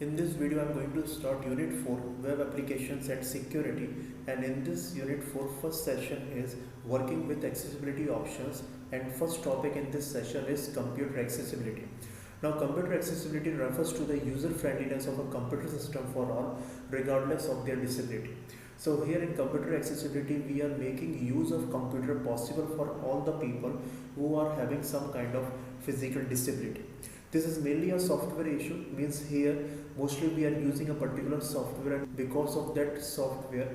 In this video, I'm going to start Unit 4 Web Applications and Security, and in this Unit 4 first session is working with accessibility options, and first topic in this session is computer accessibility. Now, computer accessibility refers to the user friendliness of a computer system for all regardless of their disability. So here in computer accessibility, we are making use of computer possible for all the people who are having some kind of physical disability. This is mainly a software issue, means here mostly we are using a particular software, and because of that software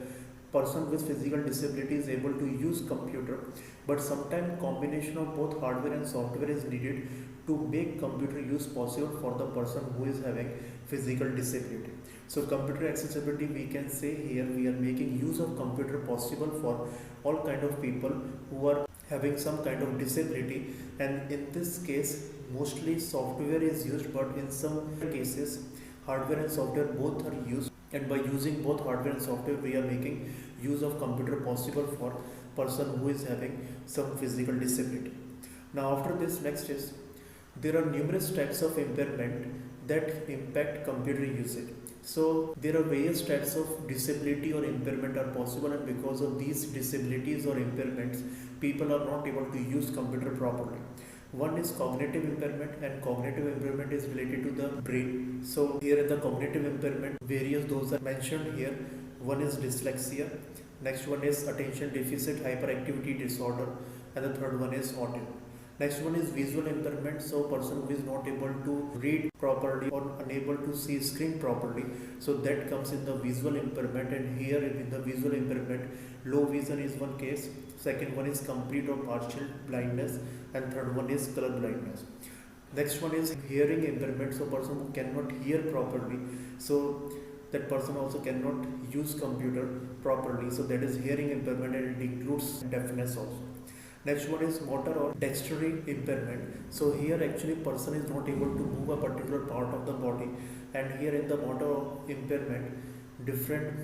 person with physical disability is able to use computer, but sometimes combination of both hardware and software is needed to make computer use possible for the person who is having physical disability. So computer accessibility, we can say here we are making use of computer possible for all kind of people who are having some kind of disability, and in this case mostly software is used, but in some cases hardware and software both are used, and by using both hardware and software we are making use of computer possible for person who is having some physical disability. Now after this, next is there are numerous types of impairment that impact computer usage. So there are various types of disability or impairment are possible, and because of these disabilities or impairments people are not able to use computer properly. One is cognitive impairment, and cognitive impairment is related to the brain. So here in the cognitive impairment, various those are mentioned here. One is dyslexia, next one is attention deficit hyperactivity disorder, and the third one is autism. Next one is visual impairment, so person who is not able to read properly or unable to see screen properly, so that comes in the visual impairment. And here in the visual impairment, low vision is one case, second one is complete or partial blindness, and third one is color blindness. Next one is hearing impairment, so person who cannot hear properly, so that person also cannot use computer properly, so that is hearing impairment, and it includes deafness also. Next one is motor or dexterity impairment. So here actually person is not able to move a particular part of the body, and here in the motor impairment different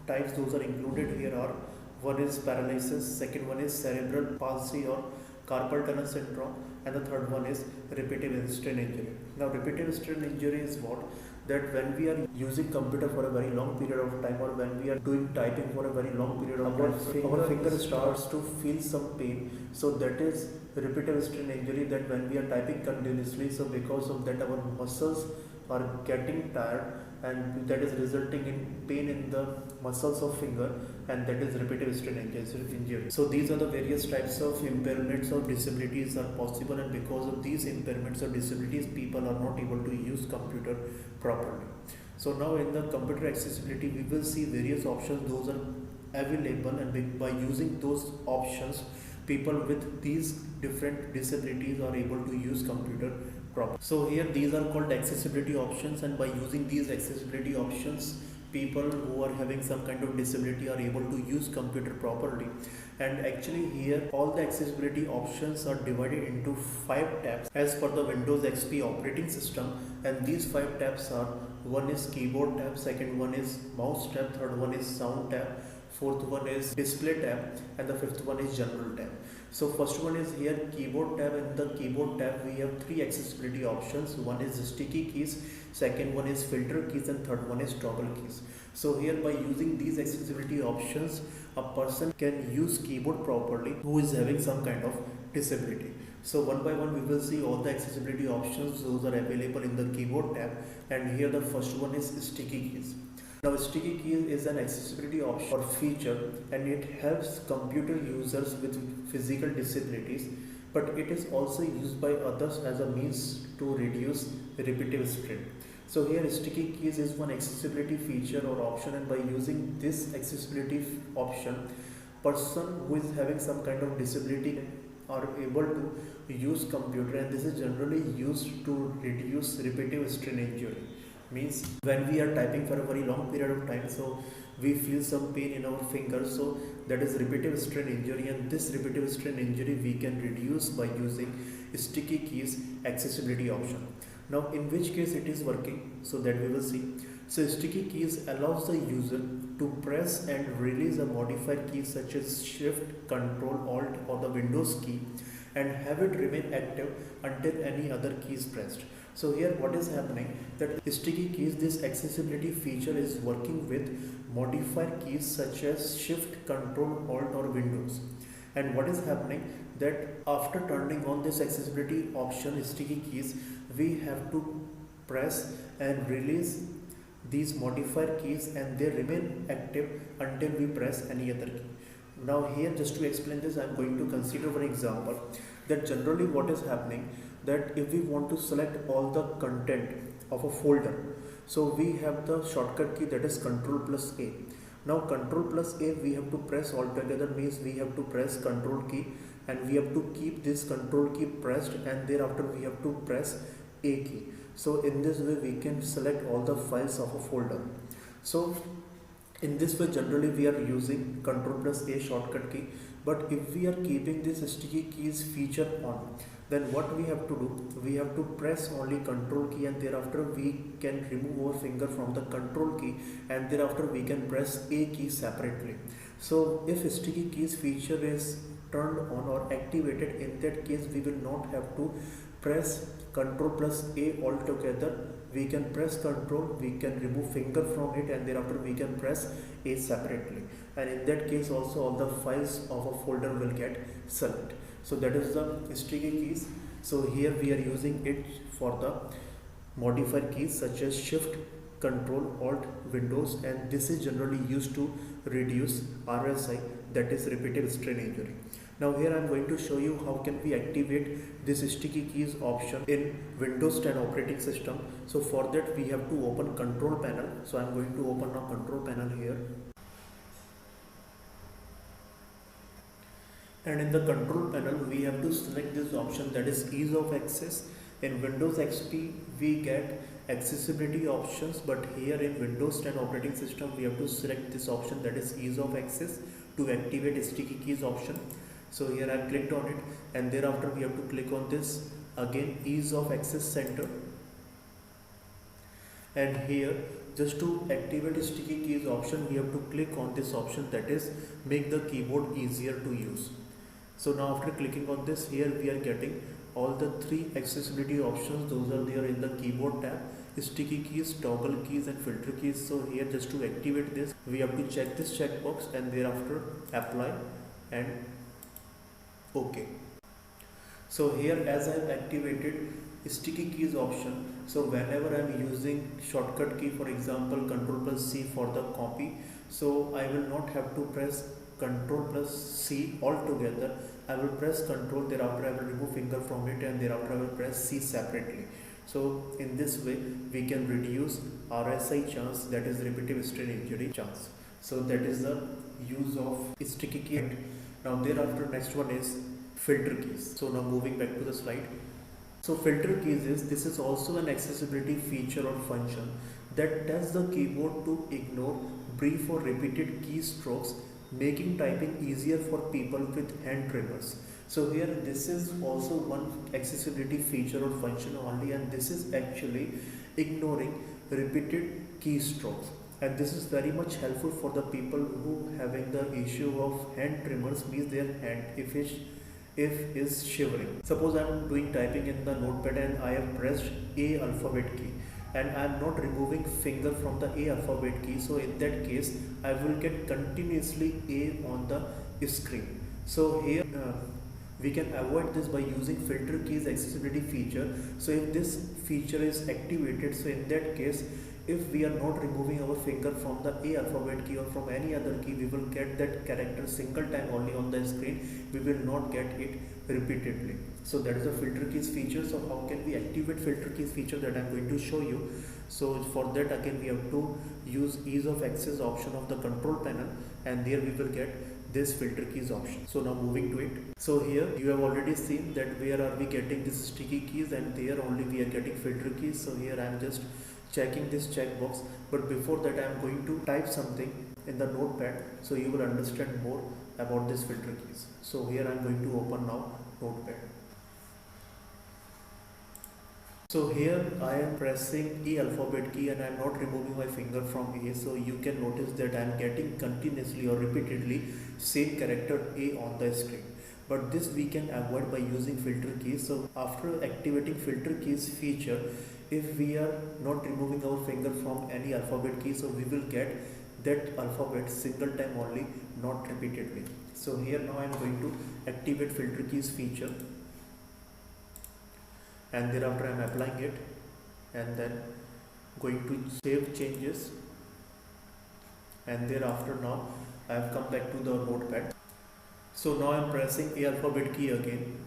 types those are included here are, one is paralysis, second one is cerebral palsy or carpal tunnel syndrome, and the third one is repetitive strain injury. Now repetitive strain injury is what? That when we are using computer for a very long period of time, or when we are doing typing for a very long period of time, our finger starts to feel some pain. So that is repetitive strain injury, that when we are typing continuously, so because of that our muscles are getting tired, and that is resulting in pain in the muscles of finger, and that is repetitive strain injury. So these are the various types of impairments or disabilities are possible, and because of these impairments or disabilities people are not able to use computer properly. So now in the computer accessibility we will see various options those are available, and by using those options people with these different disabilities are able to use computer properly. So here these are called accessibility options, and by using these accessibility options people who are having some kind of disability are able to use computer properly. And actually here all the accessibility options are divided into 5 tabs as per the Windows XP operating system, and these 5 tabs are, one is keyboard tab, second one is mouse tab, third one is sound tab, fourth one is display tab, and the fifth one is general tab. So first one is here keyboard tab. In the keyboard tab we have 3 accessibility options. One is sticky keys, second one is filter keys, and third one is toggle keys. So here by using these accessibility options a person can use keyboard properly who is having some kind of disability. So one by one we will see all the accessibility options those are available in the keyboard tab, and here the first one is sticky keys. Now sticky keys is an accessibility option or feature, and it helps computer users with physical disabilities, but it is also used by others as a means to reduce repetitive strain. So here sticky keys is one accessibility feature or option, and by using this accessibility option person who is having some kind of disability are able to use computer, and this is generally used to reduce repetitive strain injury. Means when we are typing for a very long period of time, so we feel some pain in our fingers, so that is repetitive strain injury, and this repetitive strain injury we can reduce by using sticky keys accessibility option. Now in which case it is working, so that we will see. So sticky keys allows the user to press and release a modified key such as shift, control, alt or the Windows key, and have it remain active until any other key is pressed. So here what is happening, that sticky keys, this accessibility feature is working with modifier keys such as shift, control, alt or windows. And what is happening, that after turning on this accessibility option sticky keys, we have to press and release these modifier keys and they remain active until we press any other key. Now here, just to explain this, I am going to consider one example, that generally what is happening, that if we want to select all the content of a folder, so we have the shortcut key, that is Control plus A. Now Control plus A we have to press altogether, means we have to press Control key and we have to keep this Control key pressed, and thereafter we have to press A key. So in this way we can select all the files of a folder. So in this way generally we are using Control plus A shortcut key. But if we are keeping this sticky keys feature on, then what we have to do, we have to press only Control key and thereafter we can remove our finger from the Control key and thereafter we can press A key separately. So if sticky keys feature is turned on or activated, in that case we will not have to press Control plus A altogether. We can press Control, we can remove finger from it and thereafter we can press A separately, and in that case also all the files of a folder will get selected. So that is the sticky keys. So here we are using it for the modifier keys such as shift, control, alt, windows, and this is generally used to reduce RSI, that is repetitive strain injury. Now here I am going to show you how can we activate this sticky keys option in Windows 10 operating system. So for that we have to open control panel. So I am going to open now control panel here. And in the control panel we have to select this option, that is ease of access. In Windows XP we get accessibility options, but here in Windows 10 operating system we have to select this option, that is ease of access, to activate sticky keys option. So here I clicked on it and thereafter we have to click on this again, ease of access center, and here just to activate sticky keys option we have to click on this option, that is make the keyboard easier to use. So now after clicking on this, here we are getting all the three accessibility options, those are there in the keyboard tab: sticky keys, toggle keys and filter keys. So here just to activate this we have to check this checkbox and thereafter apply and OK. So here as I have activated sticky keys option, so whenever I am using shortcut key, for example Control plus C for the copy, so I will not have to press Control plus C altogether. I will press Control, thereafter I will remove finger from it and thereafter I will press C separately. So in this way we can reduce RSI chance, that is repetitive strain injury chance. So that is the use of sticky key. Now thereafter next one is filter keys. So now moving back to the slide. So filter keys this is also an accessibility feature or function that tells the keyboard to ignore brief or repeated keystrokes, making typing easier for people with hand tremors. So here this is also one accessibility feature or function only, and this is actually ignoring repeated keystrokes. And this is very much helpful for the people who having the issue of hand tremors, means their hand if is shivering. Suppose I am doing typing in the notepad and I have pressed A alphabet key and I am not removing finger from the A alphabet key, so in that case I will get continuously A on the screen. So here we can avoid this by using filter keys accessibility feature. So if this feature is activated, so in that case if we are not removing our finger from the A alphabet key or from any other key, we will get that character single time only on the screen. We will not get it repeatedly. So that is the filter keys feature. So how can we activate filter keys feature, that I am going to show you. So for that again we have to use ease of access option of the control panel, and there we will get this filter keys option. So now moving to it. So here you have already seen that where are we getting this sticky keys, and there only we are getting filter keys. So here I am just checking this checkbox, but before that I am going to type something in the notepad so you will understand more about this filter keys. So here I am going to open now notepad. So here I am pressing A alphabet key and I am not removing my finger from A. So you can notice that I am getting continuously or repeatedly same character A on the screen. but this we can avoid by using filter keys. So after activating filter keys feature, if we are not removing our finger from any alphabet key, so we will get that alphabet single time only, not repeatedly. So here now I am going to activate filter keys feature, and thereafter I am applying it, and then going to save changes, and thereafter now I have come back to the notepad. So now I am pressing A alphabet key again.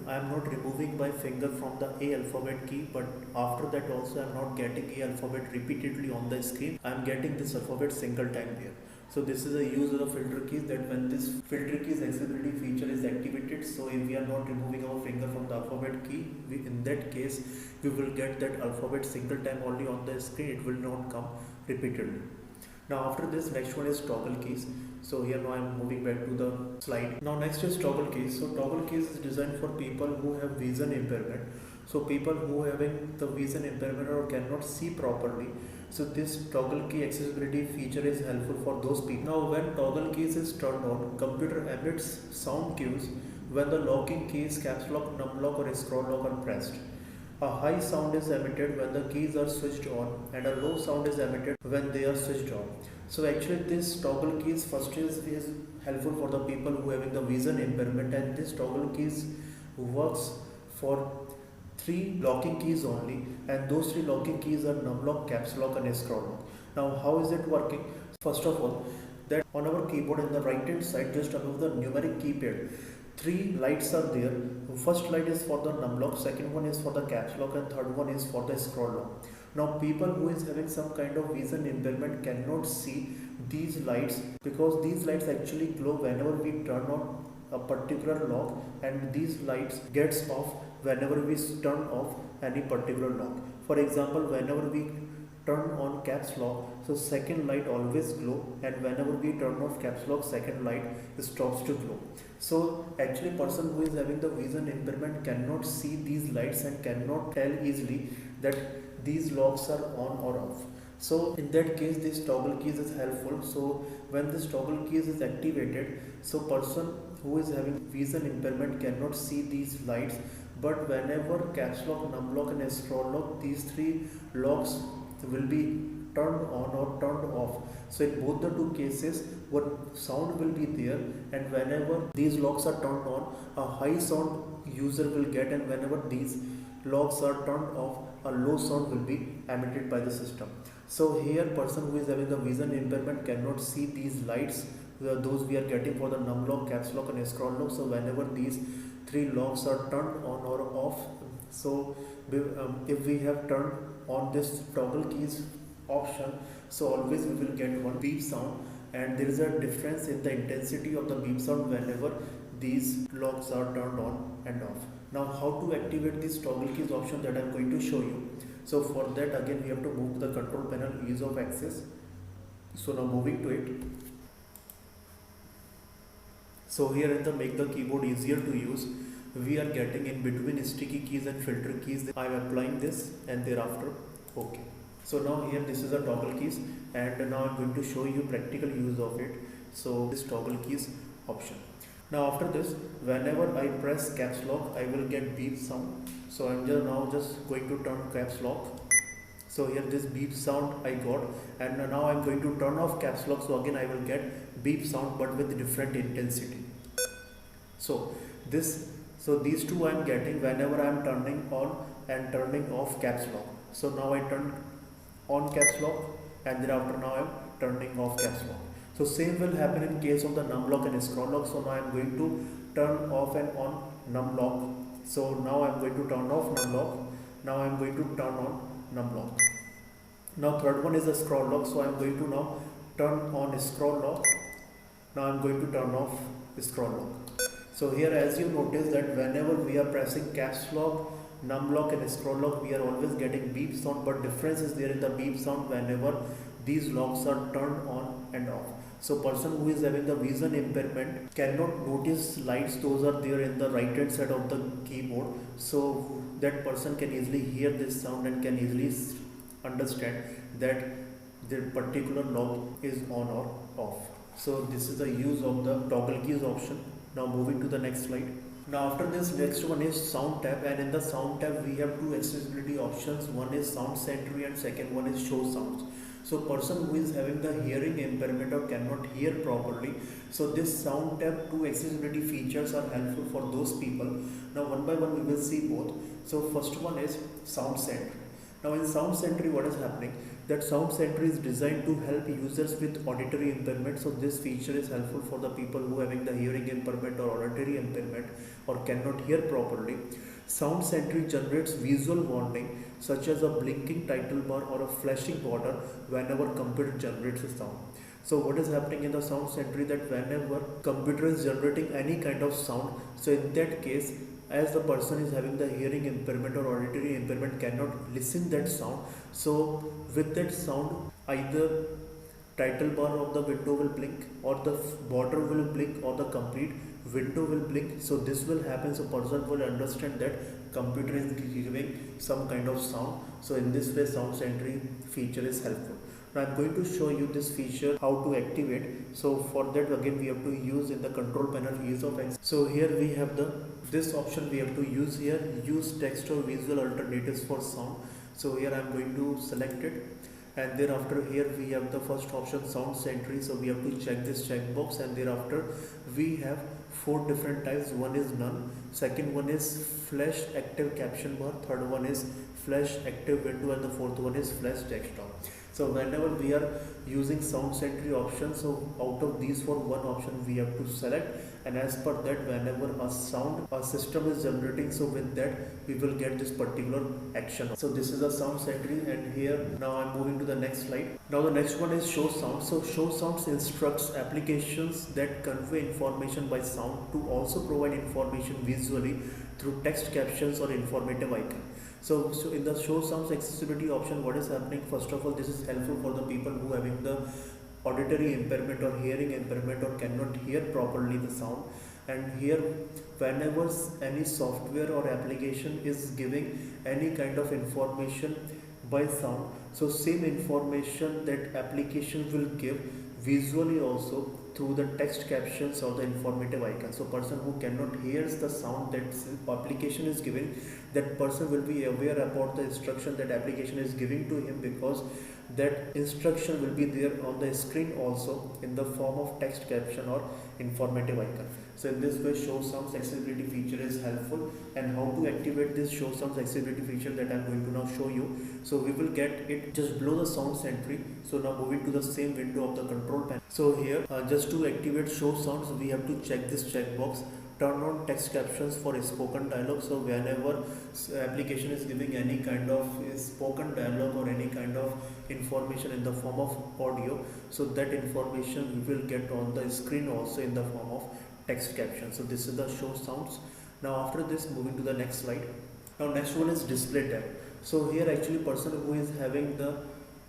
I am not removing my finger from the A alphabet key, but after that also I am not getting A alphabet repeatedly on the screen. I am getting this alphabet single time there. So this is a use of the filter keys, that when this filter keys accessibility feature is activated, so if we are not removing our finger from the alphabet key, in that case we will get that alphabet single time only on the screen. It will not come repeatedly. Now after this, next one is toggle keys. So here now I am moving back to the slide. Now next is toggle keys. So toggle keys is designed for people who have vision impairment. So people who having the vision impairment or cannot see properly. So this toggle key accessibility feature is helpful for those people. Now when toggle keys is turned on, computer emits sound cues when the locking keys, caps lock, num lock or scroll lock are pressed. A high sound is emitted when the keys are switched on, and a low sound is emitted when they are switched on. So actually this toggle keys first is helpful for the people who having the vision impairment, and this toggle keys works for 3 locking keys only, and those 3 locking keys are num lock, caps lock and scroll lock. Now how is it working? First of all, that on our keyboard in the right hand side, just above the numeric keypad, 3 lights are there. First light is for the num lock, second one is for the caps lock, and third one is for the scroll lock. Now people who is having some kind of vision impairment cannot see these lights, because these lights actually glow whenever we turn on a particular lock, and these lights gets off whenever we turn off any particular lock. For example, whenever we turn on caps lock, so second light always glow, and whenever we turn off caps lock, second light stops to glow. So actually person who is having the vision impairment cannot see these lights and cannot tell easily that these locks are on or off. So in that case this toggle keys is helpful. So when this toggle keys is activated, so person who is having vision impairment cannot see these lights, but whenever caps lock, num lock and scroll lock, these 3 locks will be turned on or turned off. So in both the 2 cases, what sound will be there, and whenever these locks are turned on, a high sound user will get, and whenever these locks are turned off, a low sound will be emitted by the system. So here person who is having the vision impairment cannot see these lights, those we are getting for the num lock, caps lock and scroll lock. So whenever these 3 locks are turned on or off, so if we have turned on this toggle keys option, so always we will get one beep sound, and there is a difference in the intensity of the beep sound whenever these locks are turned on and off. Now how to activate this toggle keys option, that I am going to show you. So for that again we have to move to the control panel, ease of access. So now moving to it. So here in the make the keyboard easier to use, we are getting in between sticky keys and filter keys. I am applying this, and thereafter OK. So now here this is a toggle keys, and now I am going to show you practical use of it. So this toggle keys option. Now after this, whenever I press caps lock, I will get beep sound. So I am just going to turn caps lock. So here this beep sound I got, and now I am going to turn off caps lock. So again I will get beep sound, but with different intensity. So these 2 I am getting whenever I am turning on and turning off caps lock. So now I turn on caps lock, and thereafter now I am turning off caps lock. So same will happen in case of the num lock and scroll lock. So now I am going to turn off and on num lock. So now I am going to turn off num lock. Now I am going to turn on num lock. Now third one is a scroll lock. So I am going to now turn on scroll lock. Now I am going to turn off scroll lock. So here as you notice that whenever we are pressing caps lock, num lock and scroll lock, we are always getting beep sound, but difference is there in the beep sound whenever these locks are turned on and off. So person who is having the vision impairment cannot notice lights, those are there in the right hand side of the keyboard. So that person can easily hear this sound and can easily understand that the particular lock is on or off. So this is the use of the toggle keys option. Now moving to the next slide. Now after this, next one is sound tab, and in the sound tab we have two accessibility options. One is sound sentry and second one is show sounds. So person who is having the hearing impairment or cannot hear properly, so this sound tab two accessibility features are helpful for those people. Now one by one we will see both. So first one is sound sentry. Now in sound sentry, what is happening, that sound sentry is designed to help users with auditory impairment. So this feature is helpful for the people who having the hearing impairment or auditory impairment or cannot hear properly. Sound sentry generates visual warning such as a blinking title bar or a flashing border whenever computer generates a sound. So what is happening in the sound sentry, that whenever computer is generating any kind of sound, so in that case, as the person is having the hearing impairment or auditory impairment cannot listen that sound, so with that sound either title bar of the window will blink or the border will blink or the complete window will blink. So this will happen, so person will understand that computer is giving some kind of sound. So in this way sound sentry feature is helpful. Now I'm going to show you this feature how to activate. So for that again we have to use in the control panel ease of access. So here we have this option we have to use here, use text or visual alternatives for sound. So here I'm going to select it, and thereafter here we have the first option sound sentry. So we have to check this checkbox, and thereafter we have four different types. One is none, second one is flash active caption bar, third one is flash active window, and the fourth one is flash desktop. So whenever we are using sound sentry option, so out of these four, one option we have to select, and as per that whenever a sound a system is generating, so with that we will get this particular action. So this is a sound sentry, and here now I'm moving to the next slide. Now the next one is show sound. So show sounds instructs applications that convey information by sound to also provide information visually through text captions or informative icon. So in the show sounds accessibility option, what is happening, first of all this is helpful for the people who having the auditory impairment or hearing impairment or cannot hear properly the sound. And here whenever any software or application is giving any kind of information by sound, so same information that application will give visually also through the text captions or the informative icon. So person who cannot hears the sound that application is giving, that person will be aware about the instruction that application is giving to him, because that instruction will be there on the screen also in the form of text caption or informative icon. So in this way show sounds accessibility feature is helpful, and how to activate this show sounds accessibility feature that I am going to now show you. So we will get it just below the sound sentry. So now moving to the same window of the control panel. So here just to activate show sounds we have to check this checkbox, turn on text captions for spoken dialogue. So whenever application is giving any kind of spoken dialogue or any kind of information in the form of audio, so that information we will get on the screen also in the form of text caption. So this is the show sounds. Now after this moving to the next slide. Now next one is display tab. So here actually person who is having the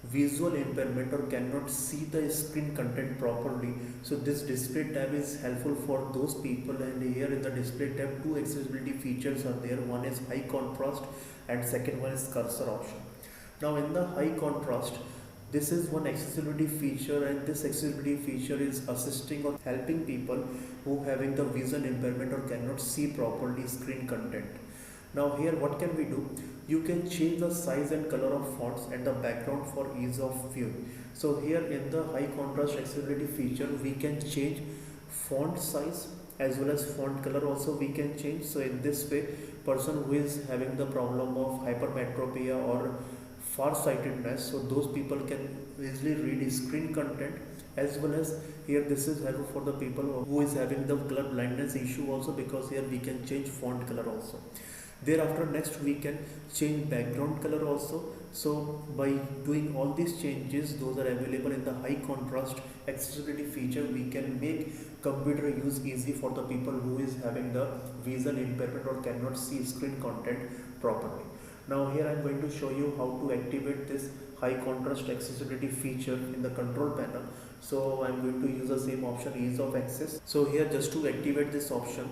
visual impairment or cannot see the screen content properly, so this display tab is helpful for those people. And here in the display tab two accessibility features are there. One is high contrast and second one is cursor option. Now in the high contrast, this is one accessibility feature, and this accessibility feature is assisting or helping people who having the vision impairment or cannot see properly screen content. Now here what can we do? You can change the size and color of fonts and the background for ease of viewing. So here in the high contrast accessibility feature we can change font size as well as font color also we can change. So in this way person who is having the problem of hypermetropia or far-sightedness, so those people can easily read screen content, as well as here this is helpful for the people who is having the color blindness issue also, because here we can change font color also. Thereafter next we can change background color also. So by doing all these changes, those are available in the high contrast accessibility feature, we can make computer use easy for the people who is having the vision impairment or cannot see screen content properly. Now here I am going to show you how to activate this high contrast accessibility feature in the control panel. So I am going to use the same option, ease of access. So here just to activate this option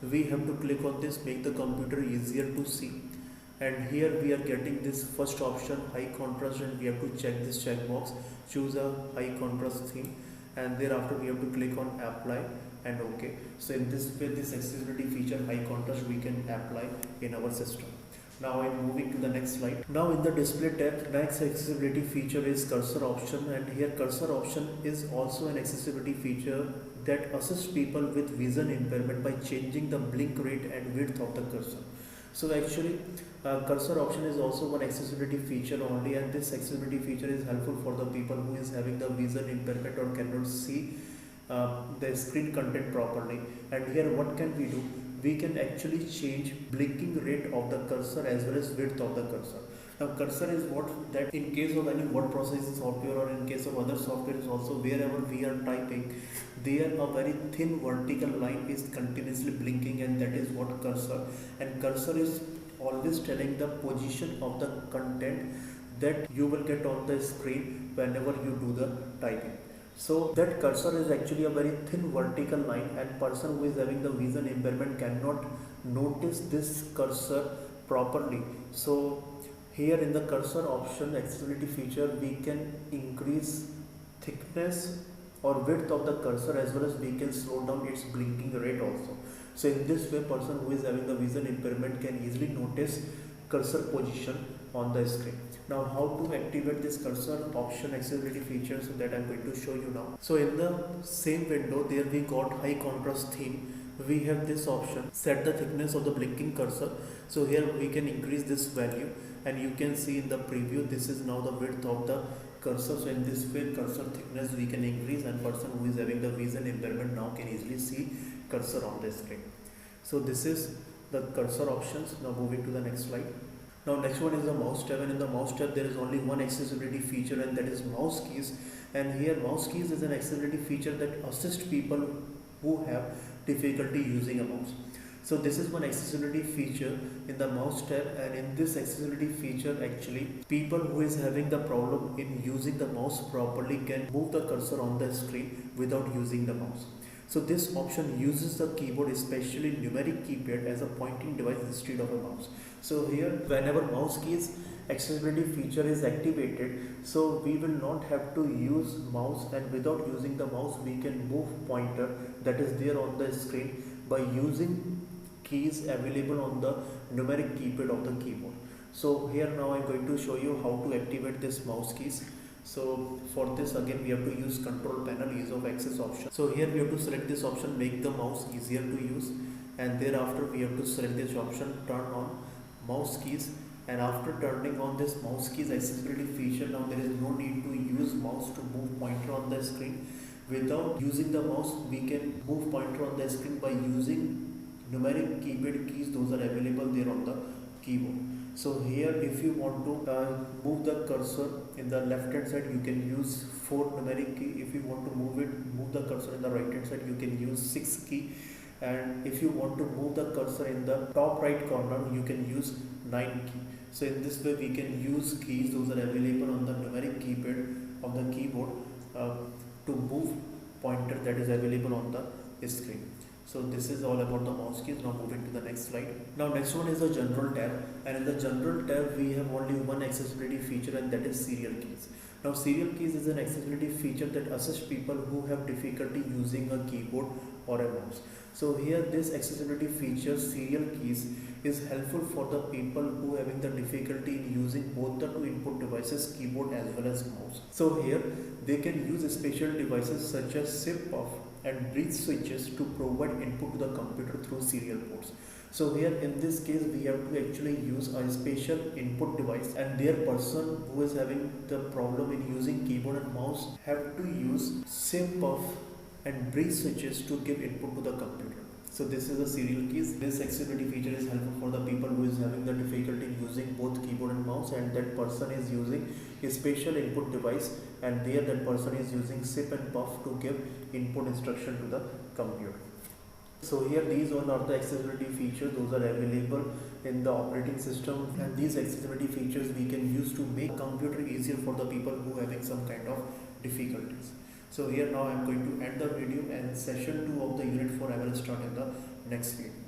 we have to click on this, make the computer easier to see, and here we are getting this first option, high contrast, and we have to check this checkbox, choose a high contrast theme, and thereafter we have to click on apply, and OK. So in this way, this accessibility feature high contrast we can apply in our system. Now I'm moving to the next slide. Now in the display tab, next accessibility feature is cursor option, and here cursor option is also an accessibility feature that assists people with vision impairment by changing the blink rate and width of the cursor. So actually cursor option is also one accessibility feature only, and this accessibility feature is helpful for the people who is having the vision impairment or cannot see the screen content properly. And here what can we do? We can actually change blinking rate of the cursor as well as width of the cursor. Now cursor is what that in case of any word processing software or in case of other software is also, wherever we are typing, there a very thin vertical line is continuously blinking, and that is what cursor. And cursor is always telling the position of the content that you will get on the screen whenever you do the typing. So that cursor is actually a very thin vertical line, and person who is having the vision impairment cannot notice this cursor properly. So here in the cursor option accessibility feature, we can increase thickness or width of the cursor as well as we can slow down its blinking rate also. So in this way, person who is having the vision impairment can easily notice cursor position on the screen. Now how to activate this cursor option accessibility feature, so that I'm going to show you now. So in the same window, there we got high contrast theme. We have this option, set the thickness of the blinking cursor. So here we can increase this value, and you can see in the preview this is now the width of the cursor. So in this way, cursor thickness we can increase, and person who is having the vision impairment now can easily see cursor on the screen. So this is the cursor options. Now moving to the next slide. Now next one is the mouse tab, and in the mouse tab there is only one accessibility feature, and that is mouse keys. And here mouse keys is an accessibility feature that assists people who have difficulty using a mouse. So this is one accessibility feature in the mouse tab, and in this accessibility feature actually people who is having the problem in using the mouse properly can move the cursor on the screen without using the mouse. So this option uses the keyboard, especially numeric keypad, as a pointing device instead of a mouse. So here whenever mouse keys accessibility feature is activated, so we will not have to use mouse, and without using the mouse we can move pointer that is there on the screen by using keys available on the numeric keypad of the keyboard. So here now I'm going to show you how to activate this mouse keys. So for this again we have to use control panel, ease of access option. So here we have to select this option, make the mouse easier to use, and thereafter we have to select this option, turn on mouse keys. And after turning on this mouse keys accessibility feature, now there is no need to use mouse to move pointer on the screen. Without using the mouse we can move pointer on the screen by using numeric keypad keys, those are available there on the keyboard. So here if you want to move the cursor in the left hand side, you can use 4 numeric key. If you want to move the cursor in the right hand side, you can use 6 key. And if you want to move the cursor in the top right corner, you can use 9 key. So in this way we can use keys, those are available on the numeric keypad of the keyboard to move pointer that is available on the screen. So this is all about the mouse keys. Now moving to the next slide. Now next one is the general tab, and in the general tab we have only one accessibility feature, and that is serial keys. Now serial keys is an accessibility feature that assists people who have difficulty using a keyboard or a mouse. So here this accessibility feature serial keys is helpful for the people who having the difficulty in using both the two input devices, keyboard as well as mouse. So here they can use special devices such as SIP off and breathe switches to provide input to the computer through serial ports. So here in this case we have to actually use a special input device, and their person who is having the problem in using keyboard and mouse have to use SIP off and breathe switches to give input to the computer. So this is the serial keys. This accessibility feature is helpful for the people who is having the difficulty in using both keyboard and mouse, and that person is using a special input device, and there that person is using SIP and puff to give input instruction to the computer. So here these all are the accessibility features, those are available in the operating system, and these accessibility features we can use to make computer easier for the people who are having some kind of difficulties. So here now I am going to end the video, and session 2 of the unit 4 I will start in the next video.